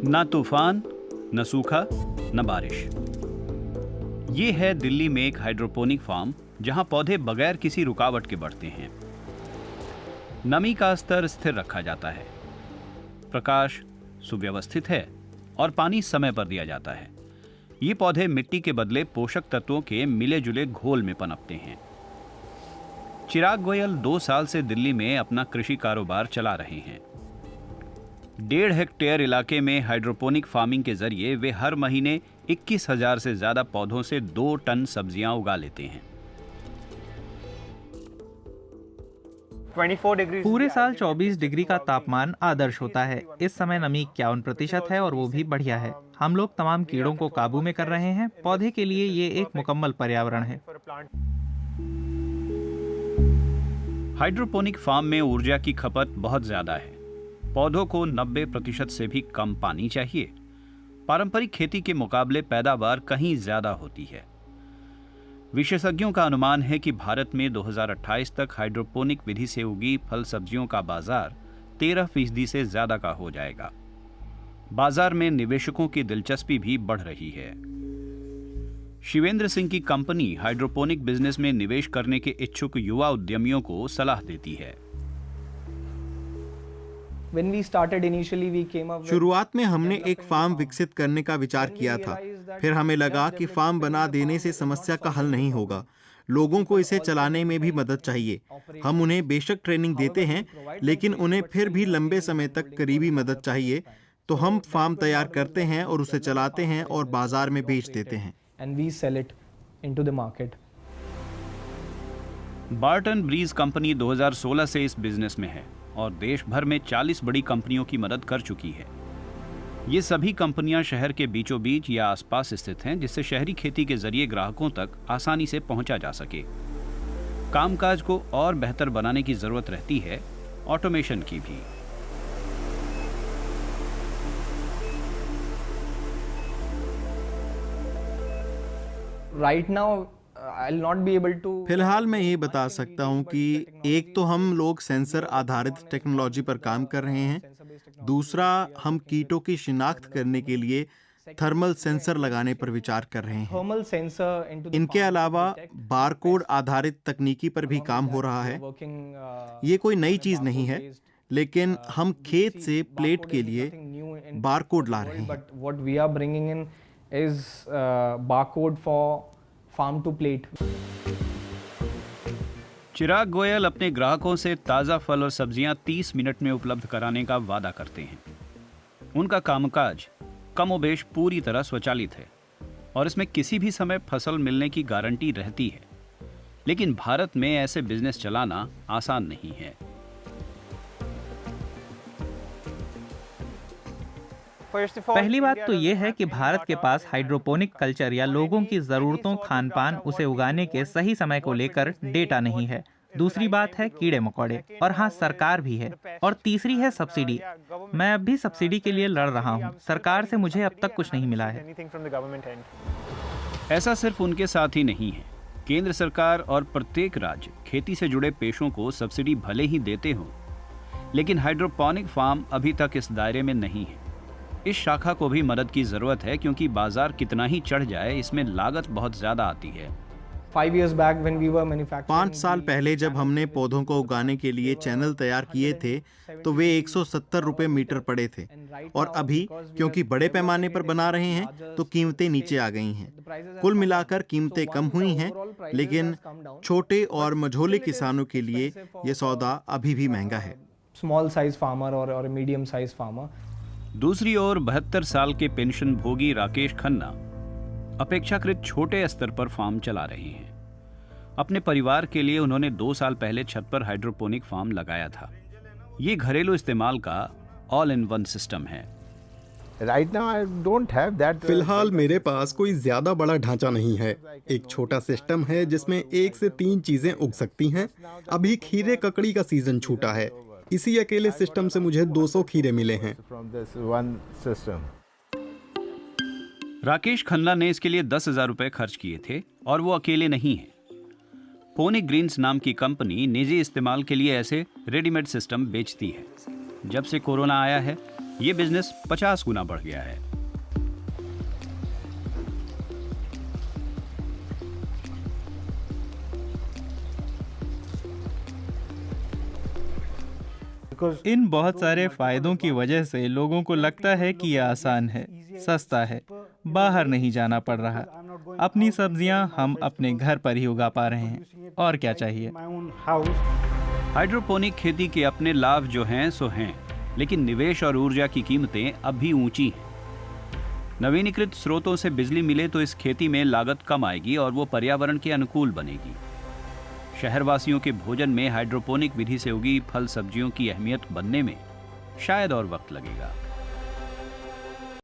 ना तूफान, न सूखा, न बारिश। ये है दिल्ली में एक हाइड्रोपोनिक फार्म जहां पौधे बगैर किसी रुकावट के बढ़ते हैं। नमी का स्तर स्थिर रखा जाता है, प्रकाश सुव्यवस्थित है और पानी समय पर दिया जाता है। ये पौधे मिट्टी के बदले पोषक तत्वों के मिले जुले घोल में पनपते हैं। चिराग गोयल 2 साल से दिल्ली में अपना कृषि कारोबार चला रहे हैं। 1.5 हेक्टेयर इलाके में हाइड्रोपोनिक फार्मिंग के जरिए वे हर महीने 21,000 से ज्यादा पौधों से 2 टन सब्जियां उगा लेते हैं। पूरे साल 24 डिग्री का तापमान आदर्श होता है। इस समय नमी 51% है और वो भी बढ़िया है। हम लोग तमाम कीड़ों को काबू में कर रहे हैं। पौधे के लिए ये एक मुकम्मल पर्यावरण है। हाइड्रोपोनिक फार्म में ऊर्जा की खपत बहुत ज्यादा है। पौधों को 90% से भी कम पानी चाहिए। पारंपरिक खेती के मुकाबले पैदावार कहीं ज्यादा होती है। विशेषज्ञों का अनुमान है कि भारत में 2028 तक हाइड्रोपोनिक विधि से उगी फल सब्जियों का बाजार 13% से ज्यादा का हो जाएगा। बाजार में निवेशकों की दिलचस्पी भी बढ़ रही है। शिवेंद्र सिंह की कंपनी हाइड्रोपोनिक बिजनेस में निवेश करने के इच्छुक युवा उद्यमियों को सलाह देती है। शुरुआत में हमने एक फार्म विकसित करने का विचार किया था। फिर हमें लगा कि फार्म बना देने से समस्या का हल नहीं होगा। लोगों को इसे चलाने में भी मदद चाहिए। हम उन्हें बेशक ट्रेनिंग देते हैं, लेकिन उन्हें फिर भी लंबे समय तक करीबी मदद चाहिए। तो हम फार्म तैयार करते हैं और उसे चलाते हैं और बाजार में बेच देते हैं। बार्टन ब्रीज कंपनी 2016 से इस बिजनेस में है और देश भर में 40 बड़ी कंपनियों की मदद कर चुकी है। ये सभी कंपनियां शहर के बीचों बीच या आसपास स्थित हैं, जिससे शहरी खेती के जरिए ग्राहकों तक आसानी से पहुंचा जा सके। कामकाज को और बेहतर बनाने की जरूरत रहती है, ऑटोमेशन की भी। फिलहाल मैं ये बता सकता हूँ कि एक तो हम लोग सेंसर आधारित टेक्नोलॉजी पर काम कर रहे हैं। दूसरा, हम कीटों की शिनाख्त करने के लिए थर्मल सेंसर लगाने पर विचार कर रहे हैं। इनके अलावा बारकोड आधारित तकनीकी पर भी काम हो रहा है। ये कोई नई चीज नहीं है, लेकिन हम खेत से प्लेट के लिए बारकोड ला रहे हैं। Farm to plate. Chirag Goyal अपने ग्राहकों से ताज़ा फल और सब्जियां 30 मिनट में उपलब्ध कराने का वादा करते हैं। उनका कामकाज कमोबेश पूरी तरह स्वचालित है और इसमें किसी भी समय फसल मिलने की गारंटी रहती है। लेकिन भारत में ऐसे बिजनेस चलाना आसान नहीं है। पहली बात तो ये है कि भारत के पास हाइड्रोपोनिक कल्चर या लोगों की ज़रूरतों, खान पान, उसे उगाने के सही समय को लेकर डेटा नहीं है। दूसरी बात है कीड़े मकोड़े, और हाँ, सरकार भी है। और तीसरी है सब्सिडी। मैं अब भी सब्सिडी के लिए लड़ रहा हूँ। सरकार से मुझे अब तक कुछ नहीं मिला है। ऐसा सिर्फ उनके साथ ही नहीं है। केंद्र सरकार और प्रत्येक राज्य खेती से जुड़े पेशों को सब्सिडी भले ही देते हों, लेकिन हाइड्रोपोनिक फार्म अभी तक इस दायरे में नहीं है। इस शाखा को भी मदद की जरूरत है, क्योंकि बाजार कितना ही चढ़ जाए, इसमें लागत बहुत ज्यादा आती है। 5 साल पहले जब हमने पौधों को उगाने के लिए चैनल तैयार किए थे, तो वे 170 रुपए मीटर पड़े थे। और अभी क्योंकि बड़े पैमाने पर बना रहे हैं, तो कीमतें नीचे आ गई हैं। कुल मिलाकर कीमतें कम हुई हैं, लेकिन छोटे और मझोले किसानों के लिए ये सौदा अभी भी महंगा है। स्मॉल साइज फार्मर और मीडियम साइज फार्मर। दूसरी ओर 72 साल के पेंशन भोगी राकेश खन्ना अपेक्षाकृत छोटे स्तर पर फार्म चला रहे हैं। अपने परिवार के लिए उन्होंने 2 साल पहले छत पर हाइड्रोपोनिक फार्म लगाया था। ये घरेलू इस्तेमाल का ऑल इन वन सिस्टम है। फिलहाल मेरे पास कोई ज्यादा बड़ा ढांचा नहीं है। एक छोटा सिस्टम है जिसमें 1 से 3 चीजें उग सकती हैं। अभी खीरे ककड़ी का सीजन छूटा है। इसी अकेले सिस्टम से मुझे 200 खीरे मिले हैं। राकेश खन्ना ने इसके लिए 10,000 रुपए खर्च किए थे, और वो अकेले नहीं हैं। पोनिक ग्रीन्स नाम की कंपनी निजी इस्तेमाल के लिए ऐसे रेडीमेड सिस्टम बेचती है। जब से कोरोना आया है, ये बिजनेस 50 गुना बढ़ गया है। इन बहुत सारे फायदों की वजह से लोगों को लगता है कि यह आसान है, सस्ता है, बाहर नहीं जाना पड़ रहा। अपनी सब्जियां हम अपने घर पर ही उगा पा रहे हैं, और क्या चाहिए। हाइड्रोपोनिक खेती के अपने लाभ जो हैं सो हैं, लेकिन निवेश और ऊर्जा की कीमतें अब भी ऊंची हैं। नवीनीकृत स्रोतों से बिजली मिले तो इस खेती में लागत कम आएगी और वो पर्यावरण के अनुकूल बनेगी। शहरवासियों के भोजन में हाइड्रोपोनिक विधि से उगी फल सब्जियों की अहमियत बनने में शायद और वक्त लगेगा।